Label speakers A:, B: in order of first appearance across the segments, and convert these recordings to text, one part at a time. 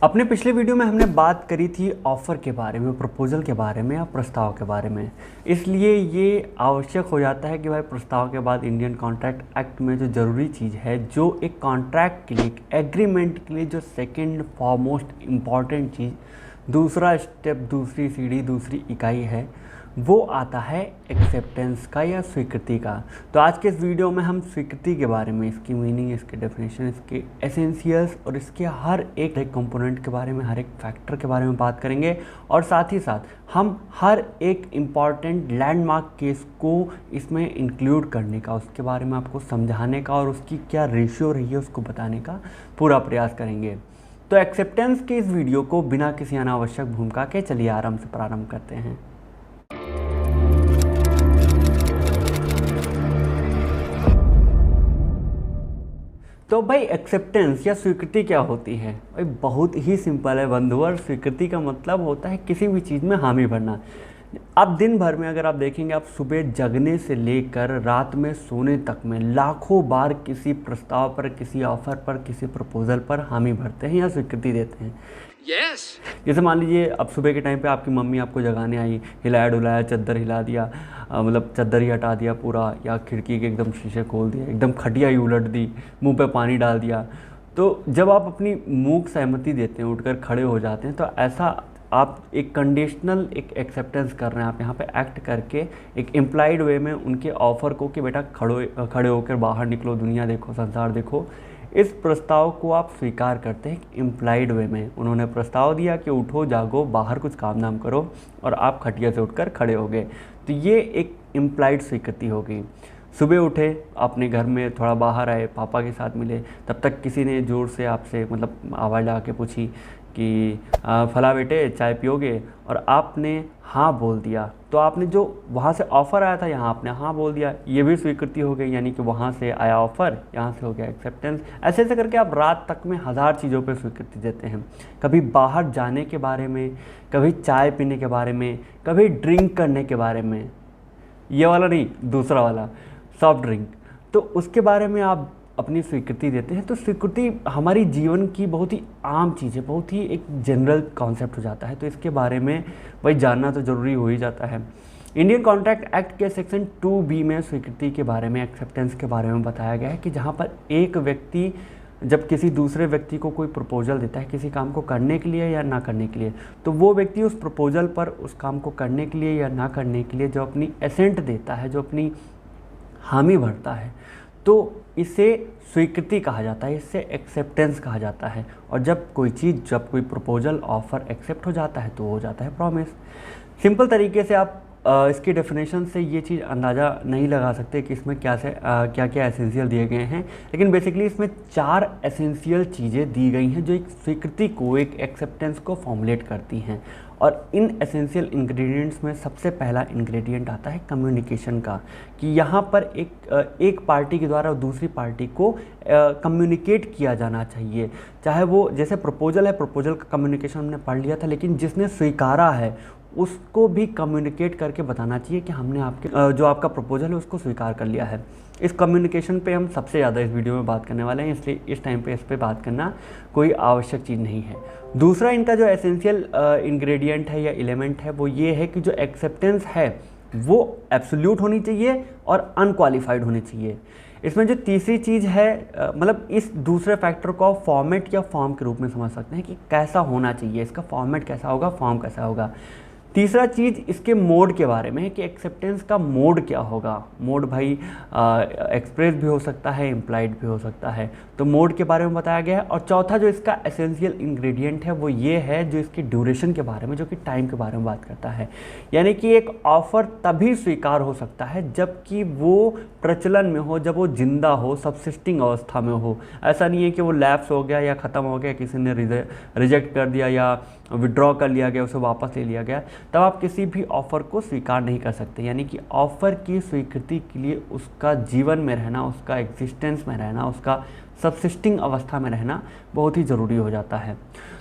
A: अपने पिछले वीडियो में हमने बात करी थी ऑफ़र के बारे में, प्रपोज़ल के बारे में या प्रस्ताव के बारे में। इसलिए ये आवश्यक हो जाता है कि भाई प्रस्ताव के बाद इंडियन कॉन्ट्रैक्ट एक्ट में जो ज़रूरी चीज़ है, जो एक कॉन्ट्रैक्ट के लिए, एक एग्रीमेंट के लिए जो सेकंड फॉरमोस्ट इम्पॉर्टेंट चीज़, दूसरा स्टेप, दूसरी सीढ़ी, दूसरी इकाई है, वो आता है एक्सेप्टेंस का या स्वीकृति का। तो आज के इस वीडियो में हम स्वीकृति के बारे में, इसकी मीनिंग, इसके डेफिनेशन, इसके एसेंशियल्स और इसके हर एक कंपोनेंट के बारे में, हर एक फैक्टर के बारे में बात करेंगे। और साथ ही साथ हम हर एक इम्पॉर्टेंट लैंडमार्क केस को इसमें इंक्लूड करने का, उसके बारे में आपको समझाने का और उसकी क्या रेशियो रही है उसको बताने का पूरा प्रयास करेंगे। तो एक्सेप्टेंस के इस वीडियो को बिना किसी अनावश्यक भूमिका के चलिए आराम से प्रारंभ करते हैं। तो भाई एक्सेप्टेंस या स्वीकृति क्या होती है? भाई बहुत ही सिंपल है बंधुवर। स्वीकृति का मतलब होता है किसी भी चीज़ में हामी भरना। अब दिन भर में अगर आप देखेंगे, आप सुबह जगने से लेकर रात में सोने तक में लाखों बार किसी प्रस्ताव पर, किसी ऑफर पर, किसी प्रपोजल पर हामी भरते हैं या स्वीकृति देते हैं।
B: Yes.
A: जैसे मान लीजिए अब सुबह के टाइम पे आपकी मम्मी आपको जगाने आई, हिलाया डुलाया, चादर हिला दिया, मतलब चादर ही हटा दिया पूरा, या खिड़की के एकदम शीशे खोल दिए, एकदम खटिया ही उलट दी, मुंह पे पानी डाल दिया। तो जब आप अपनी मूक सहमति देते हैं, उठकर खड़े हो जाते हैं, तो ऐसा आप एक कंडीशनल एक एक्सेप्टेंस कर रहे हैं। आप यहाँ पे एक्ट करके एक इम्प्लाइड वे में उनके ऑफ़र को कि बेटा खड़े होकर बाहर निकलो, दुनिया देखो, संसार देखो, इस प्रस्ताव को आप स्वीकार करते हैं इम्प्लाइड वे में। उन्होंने प्रस्ताव दिया कि उठो, जागो, बाहर कुछ काम नाम करो, और आप खटिया से उठकर खड़े हो गए। तो ये एक इम्प्लाइड स्वीकृति हो गई। सुबह उठे, अपने घर में थोड़ा बाहर आए, पापा के साथ मिले, तब तक किसी ने ज़ोर से आपसे मतलब आवाज़ लगा के पूछी कि फला बेटे चाय पियोगे, और आपने हाँ बोल दिया। तो आपने जो वहाँ से ऑफ़र आया था, यहाँ आपने हाँ बोल दिया, ये भी स्वीकृति हो गई। यानी कि वहाँ से आया ऑफ़र, यहाँ से हो गया एक्सेप्टेंस। ऐसे ऐसे करके आप रात तक में हज़ार चीज़ों पे स्वीकृति देते हैं। कभी बाहर जाने के बारे में, कभी चाय पीने के बारे में, कभी ड्रिंक करने के बारे में, ये वाला नहीं, दूसरा वाला सॉफ्ट ड्रिंक, तो उसके बारे में आप अपनी स्वीकृति देते हैं। तो स्वीकृति हमारी जीवन की बहुत ही आम चीज़ है, बहुत ही एक जनरल कॉन्सेप्ट हो जाता है। तो इसके बारे में भाई जानना तो ज़रूरी हो ही जाता है। इंडियन कॉन्ट्रैक्ट एक्ट के सेक्शन 2B में स्वीकृति के बारे में, एक्सेप्टेंस के बारे में बताया गया है कि जहाँ पर एक व्यक्ति जब किसी दूसरे व्यक्ति को कोई प्रपोजल देता है किसी काम को करने के लिए या ना करने के लिए, तो वो व्यक्ति उस प्रपोजल पर, उस काम को करने के लिए या ना करने के लिए जो अपनी एसेंट देता है, जो अपनी हामी भरता है, तो इसे स्वीकृति कहा जाता है, इससे एक्सेप्टेंस कहा जाता है। और जब कोई चीज़, जब कोई प्रपोजल, ऑफ़र एक्सेप्ट हो जाता है तो हो जाता है प्रॉमिस। सिंपल तरीके से आप इसकी डेफिनेशन से ये चीज़ अंदाज़ा नहीं लगा सकते कि इसमें क्या क्या एसेंशियल दिए गए हैं, लेकिन बेसिकली इसमें 4 एसेंशियल चीज़ें दी गई हैं जो एक स्वीकृति को, एक एक्सेप्टेंस को फॉर्मुलेट करती हैं। और इन एसेंशियल इंग्रेडिएंट्स में सबसे पहला इंग्रेडिएंट आता है कम्युनिकेशन का, कि यहाँ पर एक पार्टी के द्वारा दूसरी पार्टी को कम्युनिकेट किया जाना चाहिए। चाहे वो, जैसे प्रपोजल है, प्रपोजल का कम्युनिकेशन हमने पढ़ लिया था, लेकिन जिसने स्वीकारा है उसको भी कम्युनिकेट करके बताना चाहिए कि हमने आपके जो आपका प्रपोजल है उसको स्वीकार कर लिया है। इस कम्युनिकेशन पे हम सबसे ज़्यादा इस वीडियो में बात करने वाले हैं, इसलिए इस टाइम पे इस पे बात करना कोई आवश्यक चीज़ नहीं है। दूसरा इनका जो एसेंशियल इंग्रेडिएंट है या एलिमेंट है वो ये है कि जो एक्सेप्टेंस है वो एब्सोल्यूट होनी चाहिए और अनक्वालिफाइड होनी चाहिए। इसमें जो तीसरी चीज़ है, मतलब इस दूसरे फैक्टर को फॉर्मेट या फॉर्म के रूप में समझ सकते हैं कि कैसा होना चाहिए, इसका फॉर्मेट कैसा होगा, फॉर्म कैसा होगा। तीसरा चीज़ इसके मोड के बारे में है कि एक्सेप्टेंस का मोड क्या होगा। मोड भाई एक्सप्रेस भी हो सकता है, इम्प्लाइड भी हो सकता है, तो मोड के बारे में बताया गया है। और चौथा जो इसका एसेंशियल इंग्रेडिएंट है वो ये है जो इसकी ड्यूरेशन के बारे में, जो कि टाइम के बारे में बात करता है। यानी कि एक ऑफ़र तभी स्वीकार हो सकता है जबकि वो प्रचलन में हो, जब वो जिंदा हो, सबसिस्टिंग अवस्था में हो। ऐसा नहीं है कि वो लैप्स हो गया या ख़त्म हो गया, किसी ने रिजेक्ट कर दिया या विड्रॉ कर लिया गया, उसे वापस ले लिया गया, तब आप किसी भी ऑफ़र को स्वीकार नहीं कर सकते। यानी कि ऑफ़र की स्वीकृति के लिए उसका जीवन में रहना, उसका एग्जिस्टेंस में रहना, उसका सबसिस्टिंग अवस्था में रहना बहुत ही ज़रूरी हो जाता है।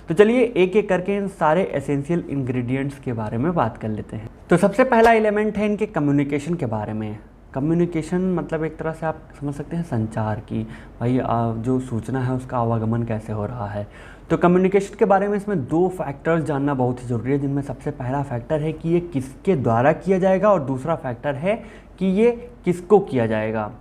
A: तो चलिए एक एक करके इन सारे एसेंशियल इंग्रेडिएंट्स के बारे में बात कर लेते हैं। तो सबसे पहला एलिमेंट है इनके कम्युनिकेशन के बारे में। कम्युनिकेशन मतलब एक तरह से आप समझ सकते हैं संचार की, भाई जो सूचना है उसका आवागमन कैसे हो रहा है। तो कम्युनिकेशन के बारे में इसमें दो फैक्टर्स जानना बहुत ही ज़रूरी है, जिनमें सबसे पहला फैक्टर है कि ये किसके द्वारा किया जाएगा और दूसरा फैक्टर है कि ये किसको किया जाएगा।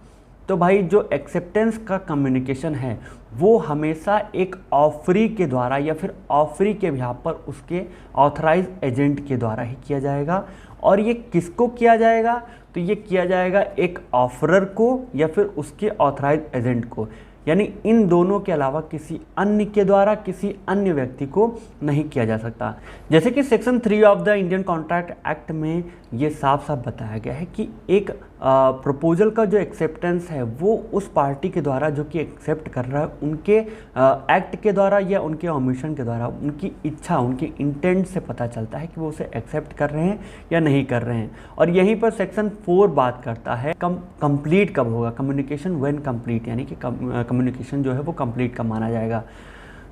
A: तो भाई जो एक्सेप्टेंस का कम्युनिकेशन है वो हमेशा एक ऑफरी के द्वारा या फिर ऑफरी के बिहाफ पर उसके ऑथराइज एजेंट के द्वारा ही किया जाएगा। और ये किसको किया जाएगा, तो ये किया जाएगा एक ऑफरर को या फिर उसके ऑथराइज एजेंट को, यानी इन दोनों के अलावा किसी अन्य के द्वारा किसी अन्य व्यक्ति को नहीं किया जा सकता। जैसे कि section 3 of the Indian contract act में ये साफ साफ बताया गया है कि एक प्रपोजल का जो एक्सेप्टेंस है वो उस पार्टी के द्वारा जो कि एक्सेप्ट कर रहा है उनके एक्ट के द्वारा या उनके ओमिशन के द्वारा, उनकी इच्छा, उनके इंटेंट से पता चलता है कि वो उसे एक्सेप्ट कर रहे हैं या नहीं कर रहे हैं। और यहीं पर सेक्शन 4 बात करता है कंप्लीट कब होगा, कम्युनिकेशन व्हेन कंप्लीट, यानी कि कम्युनिकेशन जो है वो कंप्लीट कब माना जाएगा।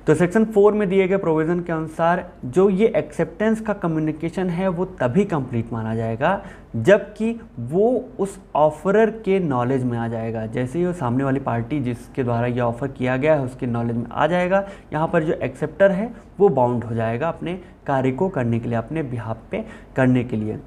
A: तो सेक्शन 4 में दिए गए प्रोविज़न के अनुसार जो ये एक्सेप्टेंस का कम्युनिकेशन है वो तभी कंप्लीट माना जाएगा जबकि वो उस ऑफरर के नॉलेज में आ जाएगा। जैसे ही वो सामने वाली पार्टी जिसके द्वारा ये ऑफ़र किया गया है उसके नॉलेज में आ जाएगा, यहाँ पर जो एक्सेप्टर है वो बाउंड हो जाएगा अपने कार्य को करने के लिए, अपने बिहाफ पे करने के लिए।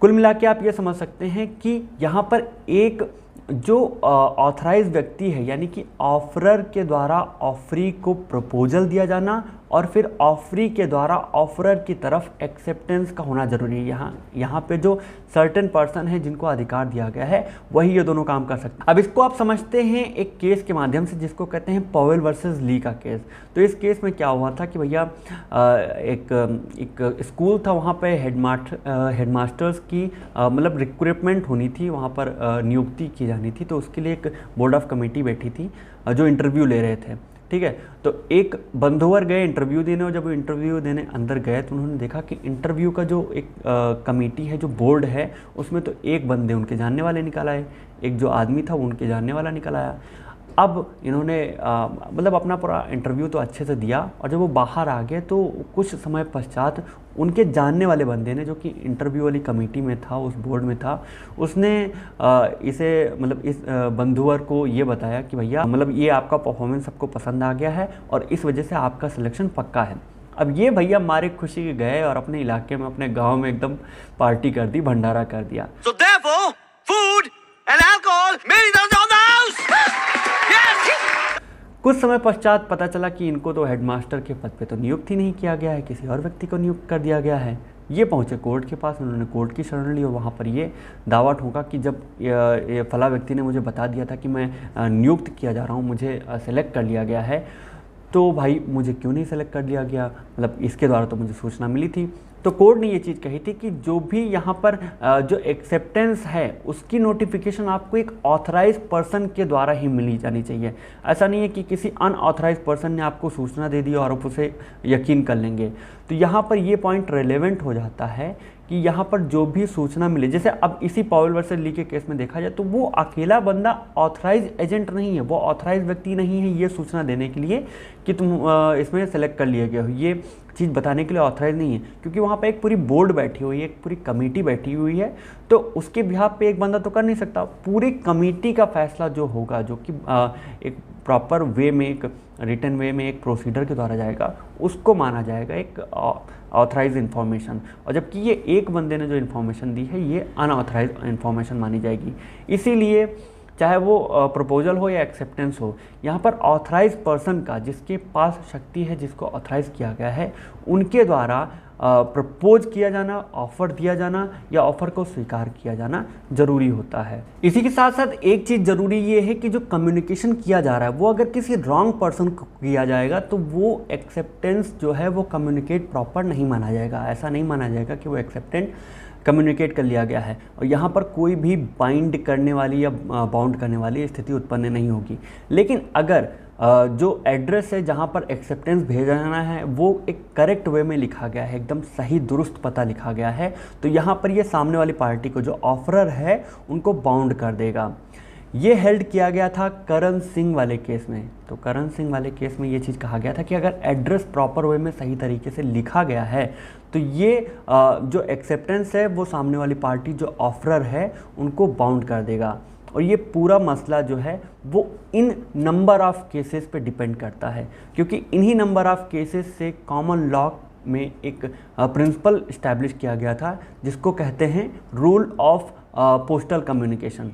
A: कुल मिला के आप ये समझ सकते हैं कि यहाँ पर एक जो ऑथराइज व्यक्ति है यानी कि ऑफरर के द्वारा ऑफरी को प्रपोजल दिया जाना और फिर ऑफरी के द्वारा ऑफरर की तरफ एक्सेप्टेंस का होना जरूरी है। यहाँ पे जो सर्टेन पर्सन है जिनको अधिकार दिया गया है वही ये दोनों काम कर सकते हैं। अब इसको आप समझते हैं एक केस के माध्यम से जिसको कहते हैं पॉवेल वर्सेस ली का केस। तो इस केस में क्या हुआ था कि भैया एक स्कूल था, वहाँ पे हेडमास्टर्स की मतलब रिक्रूटमेंट होनी थी, वहाँ पर नियुक्ति की जानी थी। तो उसके लिए एक बोर्ड ऑफ कमेटी बैठी थी जो इंटरव्यू ले रहे थे, ठीक है। तो एक बंधुवर गए इंटरव्यू देने और जब वो इंटरव्यू देने अंदर गए तो उन्होंने देखा कि इंटरव्यू का जो एक कमेटी है, जो बोर्ड है, उसमें तो एक बंदे उनके जानने वाले निकल आए, एक जो आदमी था वो उनके जानने वाला निकल आया। अब इन्होंने मतलब अपना पूरा इंटरव्यू तो अच्छे से दिया और जब वो बाहर आ गए तो कुछ समय पश्चात उनके जानने वाले बंदे ने, जो कि इंटरव्यू वाली कमेटी में था, उस बोर्ड में था, उसने इसे मतलब इस बंधुवर को ये बताया कि भैया मतलब ये आपका परफॉर्मेंस सबको पसंद आ गया है और इस वजह से आपका सिलेक्शन पक्का है। अब ये भैया मारे खुशी के गए और अपने इलाके में, अपने गाँव में एकदम पार्टी कर दी, भंडारा कर दिया।
B: So therefore, food and alcohol made it on the house.
A: कुछ समय पश्चात पता चला कि इनको तो हेडमास्टर के पद पे तो नियुक्त ही नहीं किया गया है, किसी और व्यक्ति को नियुक्त कर दिया गया है। ये पहुंचे कोर्ट के पास, उन्होंने कोर्ट की शरण ली और वहाँ पर ये दावा ठोका कि जब ये फला व्यक्ति ने मुझे बता दिया था कि मैं नियुक्त किया जा रहा हूँ, मुझे सेलेक्ट कर लिया गया है, तो भाई मुझे क्यों नहीं सेलेक्ट कर लिया गया, मतलब इसके द्वारा तो मुझे सूचना मिली थी। तो कोर्ट ने ये चीज़ कही थी कि जो भी यहाँ पर जो एक्सेप्टेंस है उसकी नोटिफिकेशन आपको एक ऑथराइज पर्सन के द्वारा ही मिली जानी चाहिए। ऐसा नहीं है कि किसी अनऑथराइज पर्सन ने आपको सूचना दे दी और आप उसे यकीन कर लेंगे। तो यहाँ पर ये पॉइंट रेलेवेंट हो जाता है कि यहाँ पर जो भी सूचना मिले, जैसे अब इसी पॉवेल वर्सेस ली के केस में देखा जाए तो वो अकेला बंदा ऑथराइज एजेंट नहीं है, वो ऑथराइज व्यक्ति नहीं है ये सूचना देने के लिए कि तुम इसमें सेलेक्ट कर लिए गए हो, ये चीज़ बताने के लिए ऑथराइज नहीं है, क्योंकि वहाँ पे एक पूरी बोर्ड बैठी हुई है, एक पूरी कमेटी बैठी हुई है। तो उसके बिहाफ पे एक बंदा तो कर नहीं सकता, पूरी कमेटी का फैसला जो होगा, जो कि एक प्रॉपर वे में, एक रिटन वे में, एक प्रोसीडर के द्वारा जाएगा, उसको माना जाएगा एक ऑथराइज इन्फॉर्मेशन। और जबकि ये एक बंदे ने जो इन्फॉर्मेशन दी है ये अनऑथराइज इन्फॉर्मेशन मानी जाएगी। इसीलिए चाहे वो प्रपोजल हो या एक्सेप्टेंस हो, यहाँ पर ऑथराइज पर्सन का, जिसके पास शक्ति है, जिसको ऑथराइज किया गया है, उनके द्वारा प्रपोज किया जाना, ऑफ़र दिया जाना या ऑफ़र को स्वीकार किया जाना ज़रूरी होता है। इसी के साथ साथ एक चीज़ ज़रूरी ये है कि जो कम्युनिकेशन किया जा रहा है वो अगर किसी रॉन्ग पर्सन को किया जाएगा तो वो एक्सेप्टेंस जो है वो कम्युनिकेट प्रॉपर नहीं माना जाएगा। ऐसा नहीं माना जाएगा कि वो एक्सेप्टेंट कम्युनिकेट कर लिया गया है और यहाँ पर कोई भी बाइंड करने वाली या बाउंड करने वाली स्थिति उत्पन्न नहीं होगी। लेकिन अगर जो एड्रेस है जहाँ पर एक्सेप्टेंस भेजा जाना है वो एक करेक्ट वे में लिखा गया है, एकदम सही दुरुस्त पता लिखा गया है, तो यहाँ पर ये सामने वाली पार्टी को, जो ऑफरर है, उनको बाउंड कर देगा। ये हेल्ड किया गया था करण सिंह वाले केस में। तो करण सिंह वाले केस में ये चीज़ कहा गया था कि अगर एड्रेस प्रॉपर वे में सही तरीके से लिखा गया है तो ये जो एक्सेप्टेंस है वो सामने वाली पार्टी, जो ऑफरर है, उनको बाउंड कर देगा। और ये पूरा मसला जो है वो इन नंबर ऑफ़ केसेस पे डिपेंड करता है, क्योंकि इन्हीं नंबर ऑफ़ केसेस से कॉमन लॉ में एक प्रिंसिपल इस्टेब्लिश किया गया था जिसको कहते हैं रूल ऑफ पोस्टल कम्युनिकेशन।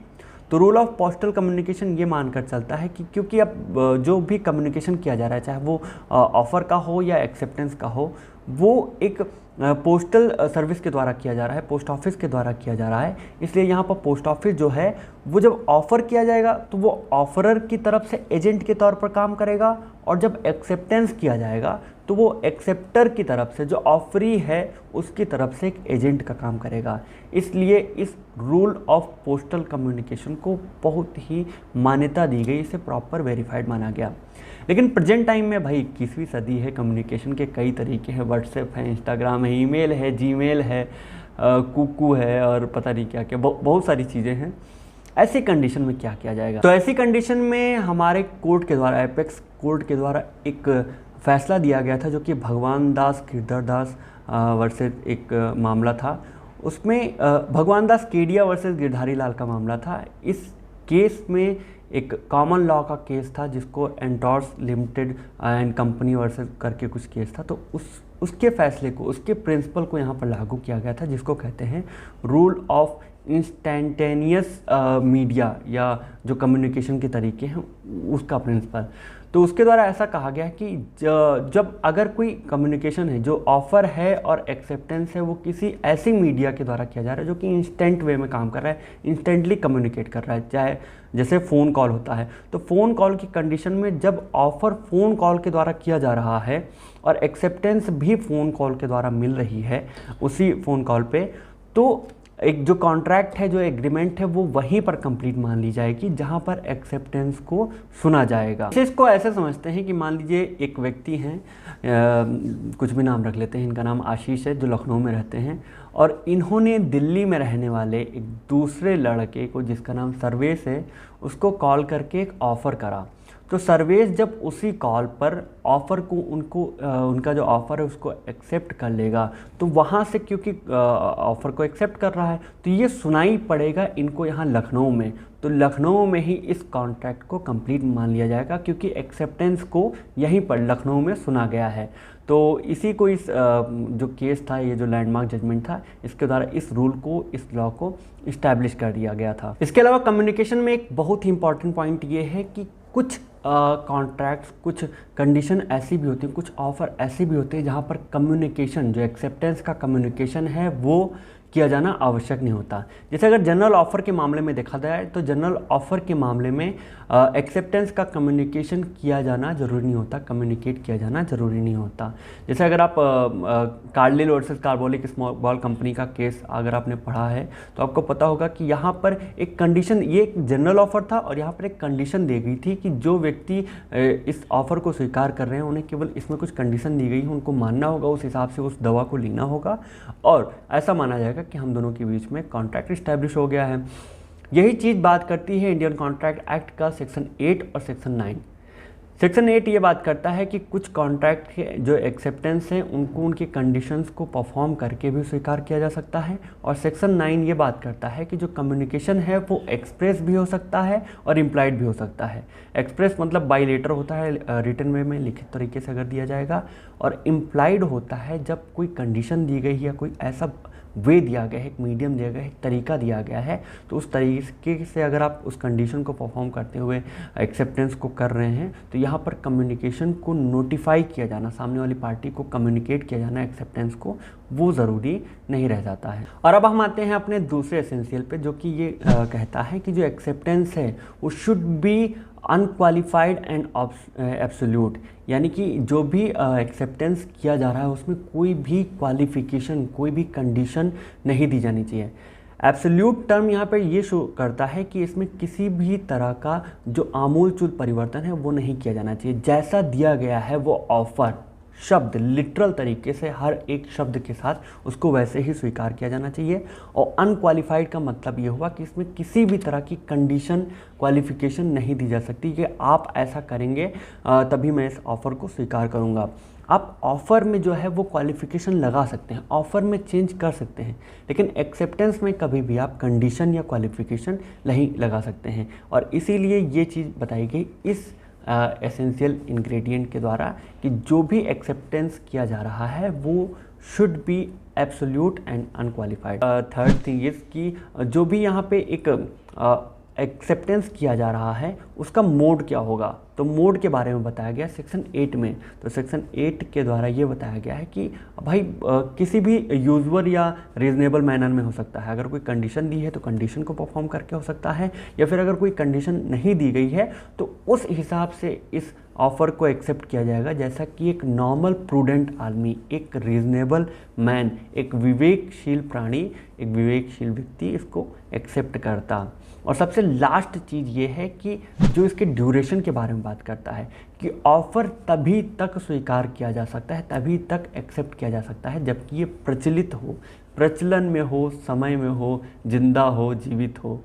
A: तो रूल ऑफ पोस्टल कम्युनिकेशन ये मानकर चलता है कि क्योंकि अब जो भी कम्युनिकेशन किया जा रहा है, चाहे वो ऑफ़र का हो या एक्सेप्टेंस का हो, वो एक पोस्टल सर्विस के द्वारा किया जा रहा है, पोस्ट ऑफिस के द्वारा किया जा रहा है। इसलिए यहाँ पर पोस्ट ऑफिस जो है वो जब ऑफ़र किया जाएगा तो वो ऑफरर की तरफ से एजेंट के तौर पर काम करेगा, और जब एक्सेप्टेंस किया जाएगा तो वो एक्सेप्टर की तरफ से, जो ऑफरी है उसकी तरफ से एक एजेंट का काम करेगा। इसलिए इस रूल ऑफ पोस्टल कम्युनिकेशन को बहुत ही मान्यता दी गई, इसे प्रॉपर वेरीफाइड माना गया। लेकिन प्रेजेंट टाइम में भाई 21वीं सदी है, कम्युनिकेशन के कई तरीके हैं, व्हाट्सएप है, इंस्टाग्राम है, ईमेल है, जीमेल है, कुकू है और पता नहीं क्या क्या बहुत सारी चीज़ें हैं। ऐसी कंडीशन में क्या किया जाएगा? तो ऐसी कंडीशन में हमारे कोर्ट के द्वारा, एपेक्स कोर्ट के द्वारा एक फैसला दिया गया था, जो कि भगवान दास गिरधर दास वर्सेस एक मामला था। उसमें भगवान दास केडिया वर्सेस गिरधारी लाल का मामला था। इस केस में एक कॉमन लॉ का केस था जिसको एंटॉर्स लिमिटेड एंड कंपनी वर्सेस करके कुछ केस था। तो उसके फैसले को, उसके प्रिंसिपल को यहाँ पर लागू किया गया था, जिसको कहते हैं रूल ऑफ इंस्टेंटेनियस मीडिया, या जो कम्युनिकेशन के तरीके हैं उसका प्रिंसिपल। तो उसके द्वारा ऐसा कहा गया कि जब अगर कोई कम्युनिकेशन है, जो ऑफ़र है और एक्सेप्टेंस है, वो किसी ऐसी मीडिया के द्वारा किया जा रहा है जो कि इंस्टेंट वे में काम कर रहा है, इंस्टेंटली कम्युनिकेट कर रहा है, चाहे जैसे फ़ोन कॉल होता है, तो फ़ोन कॉल की कंडीशन में जब ऑफ़र फ़ोन कॉल के द्वारा किया जा रहा है और एक्सेप्टेंस भी फ़ोन कॉल के द्वारा मिल रही है उसी फ़ोन कॉल पे, तो एक जो कॉन्ट्रैक्ट है, जो एग्रीमेंट है, वो वहीं पर कंप्लीट मान ली जाएगी जहां पर एक्सेप्टेंस को सुना जाएगा। इसको ऐसे समझते हैं कि मान लीजिए एक व्यक्ति हैं, कुछ भी नाम रख लेते हैं, इनका नाम आशीष है, जो लखनऊ में रहते हैं, और इन्होंने दिल्ली में रहने वाले एक दूसरे लड़के को, जिसका नाम सर्वेश है, उसको कॉल करके एक ऑफ़र करा। तो सर्वेश जब उसी कॉल पर ऑफ़र को उनका जो ऑफ़र है उसको एक्सेप्ट कर लेगा, तो वहाँ से क्योंकि ऑफ़र को एक्सेप्ट कर रहा है तो ये सुनाई पड़ेगा इनको यहाँ लखनऊ में, तो लखनऊ में ही इस कॉन्ट्रैक्ट को कंप्लीट मान लिया जाएगा, क्योंकि एक्सेप्टेंस को यहीं पर लखनऊ में सुना गया है। तो इसी को इस जो केस था, ये जो लैंडमार्क जजमेंट था, इसके द्वारा इस रूल को, इस लॉ को इस्टेब्लिश कर दिया गया था। इसके अलावा कम्युनिकेशन में एक बहुत ही इंपॉर्टेंट पॉइंट ये है कि कुछ कॉन्ट्रैक्ट्स, कुछ कंडीशन ऐसी भी होती हैं, कुछ ऑफ़र ऐसे भी होते हैं जहाँ पर कम्युनिकेशन, जो एक्सेप्टेंस का कम्युनिकेशन है, वो किया जाना आवश्यक नहीं होता। जैसे अगर जनरल ऑफ़र के मामले में देखा जाए तो जनरल ऑफ़र के मामले में एक्सेप्टेंस का कम्युनिकेशन किया जाना ज़रूरी नहीं होता, कम्युनिकेट किया जाना ज़रूरी नहीं होता। जैसे अगर आप Carlill versus carbolic small ball company का केस अगर आपने पढ़ा है तो आपको पता होगा कि यहाँ पर एक कंडीशन, ये एक जनरल ऑफ़र था और यहाँ पर एक कंडीशन दी गई थी कि जो व्यक्ति इस ऑफ़र को स्वीकार कर रहे हैं उन्हें केवल इसमें कुछ कंडीशन दी गई है, उनको मानना होगा, उस हिसाब से उस दवा को लेना होगा, और ऐसा माना जाएगा कि हम दोनों के बीच में कॉन्ट्रैक्ट इस्टेब्लिश हो गया है। यही चीज़ बात करती है इंडियन कॉन्ट्रैक्ट एक्ट का सेक्शन 8 और सेक्शन 9। सेक्शन 8 ये बात करता है कि कुछ कॉन्ट्रैक्ट के जो एक्सेप्टेंस हैं उनको उनकी कंडीशंस को परफॉर्म करके भी स्वीकार किया जा सकता है, और सेक्शन 9 ये बात करता है कि जो कम्युनिकेशन है वो एक्सप्रेस भी हो सकता है और इम्प्लाइड भी हो सकता है। एक्सप्रेस मतलब बाई लेटर होता है, रिटन वे में लिखित तरीके से अगर दिया जाएगा, और इम्प्लाइड होता है जब कोई कंडीशन दी गई है, कोई ऐसा वे दिया गया है, एक मीडियम दिया गया है, एक तरीका दिया गया है, तो उस तरीके से अगर आप उस कंडीशन को परफॉर्म करते हुए एक्सेप्टेंस को कर रहे हैं तो यहाँ पर कम्युनिकेशन को नोटिफाई किया जाना, सामने वाली पार्टी को कम्युनिकेट किया जाना एक्सेप्टेंस को, वो ज़रूरी नहीं रह जाता है। और अब हम आते हैं अपने दूसरे एसेंशियल पे, जो कि ये कहता है कि जो एक्सेप्टेंस है वो should be unqualified and absolute, यानी कि जो भी एक्सेप्टेंस किया जा रहा है उसमें कोई भी क्वालिफिकेशन, कोई भी कंडीशन नहीं दी जानी चाहिए। एब्सोल्यूट टर्म यहाँ पर ये शो करता है कि इसमें किसी भी तरह का जो आमूलचूल परिवर्तन है वो नहीं किया जाना चाहिए। जैसा दिया गया है वो ऑफ़र शब्द लिटरल तरीके से हर एक शब्द के साथ उसको वैसे ही स्वीकार किया जाना चाहिए। और अनक्वालिफाइड का मतलब ये हुआ कि इसमें किसी भी तरह की कंडीशन, क्वालिफिकेशन नहीं दी जा सकती कि आप ऐसा करेंगे तभी मैं इस ऑफ़र को स्वीकार करूँगा। आप ऑफ़र में जो है वो क्वालिफ़िकेशन लगा सकते हैं, ऑफ़र में चेंज कर सकते हैं, लेकिन एक्सेप्टेंस में कभी भी आप कंडीशन या क्वालिफ़िकेशन नहीं लगा सकते हैं। और इसीलिए ये चीज़ बताई गई इस एसेंशियल इंग्रेडिएंट के द्वारा कि जो भी एक्सेप्टेंस किया जा रहा है वो should be absolute and unqualified. Third thing is कि जो भी यहाँ पे एक एक्सेप्टेंस किया जा रहा है उसका मोड क्या होगा, तो मोड के बारे में बताया गया सेक्शन 8 में। तो सेक्शन 8 के द्वारा ये बताया गया है कि भाई किसी भी यूजुअल या रीजनेबल मैनर में हो सकता है। अगर कोई कंडीशन दी है तो कंडीशन को परफॉर्म करके हो सकता है, या फिर अगर कोई कंडीशन नहीं दी गई है तो उस हिसाब से इस ऑफ़र को एक्सेप्ट किया जाएगा जैसा कि एक नॉर्मल प्रूडेंट आदमी, एक रीजनेबल मैन, एक विवेकशील प्राणी, एक विवेकशील व्यक्ति इसको एक्सेप्ट करता। और सबसे लास्ट चीज़ ये है कि जो इसके ड्यूरेशन के बारे में बात करता है कि ऑफ़र तभी तक स्वीकार किया जा सकता है, तभी तक एक्सेप्ट किया जा सकता है जबकि ये प्रचलित हो, प्रचलन में हो, समय में हो, जिंदा हो, जीवित हो।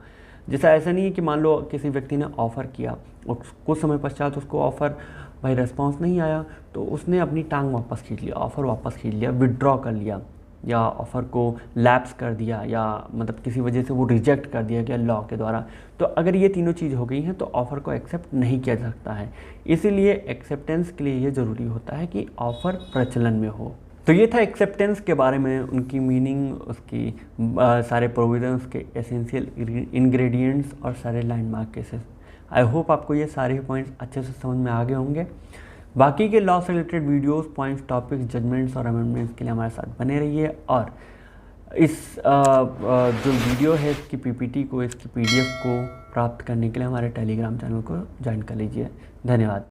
A: जैसा ऐसा नहीं है कि मान लो किसी व्यक्ति ने ऑफ़र किया और कुछ समय पश्चात उसको ऑफ़र भाई रिस्पॉन्स नहीं आया तो उसने अपनी टांग वापस खींच लिया, ऑफ़र वापस खींच लिया, विड्रॉ कर लिया, या ऑफ़र को लैप्स कर दिया, या मतलब किसी वजह से वो रिजेक्ट कर दिया गया लॉ के द्वारा। तो अगर ये तीनों चीज़ हो गई हैं तो ऑफ़र को एक्सेप्ट नहीं किया जा सकता है। इसीलिए एक्सेप्टेंस के लिए ये ज़रूरी होता है कि ऑफ़र प्रचलन में हो। तो ये था एक्सेप्टेंस के बारे में, उनकी मीनिंग, उसकी सारे प्रोविजंस के एसेंशियल इंग्रेडिएंट्स और सारे लैंडमार्क केसेस। आई होप आपको ये सारे पॉइंट्स अच्छे से समझ में आ गए होंगे। बाकी के लॉ से related videos, points, topics, judgments और अमेंडमेंट्स के लिए हमारे साथ बने रहिए। और इस जो वीडियो है इसकी पीपीटी को, इसकी पीडीएफ को प्राप्त करने के लिए हमारे टेलीग्राम चैनल को ज्वाइन कर लीजिए। धन्यवाद।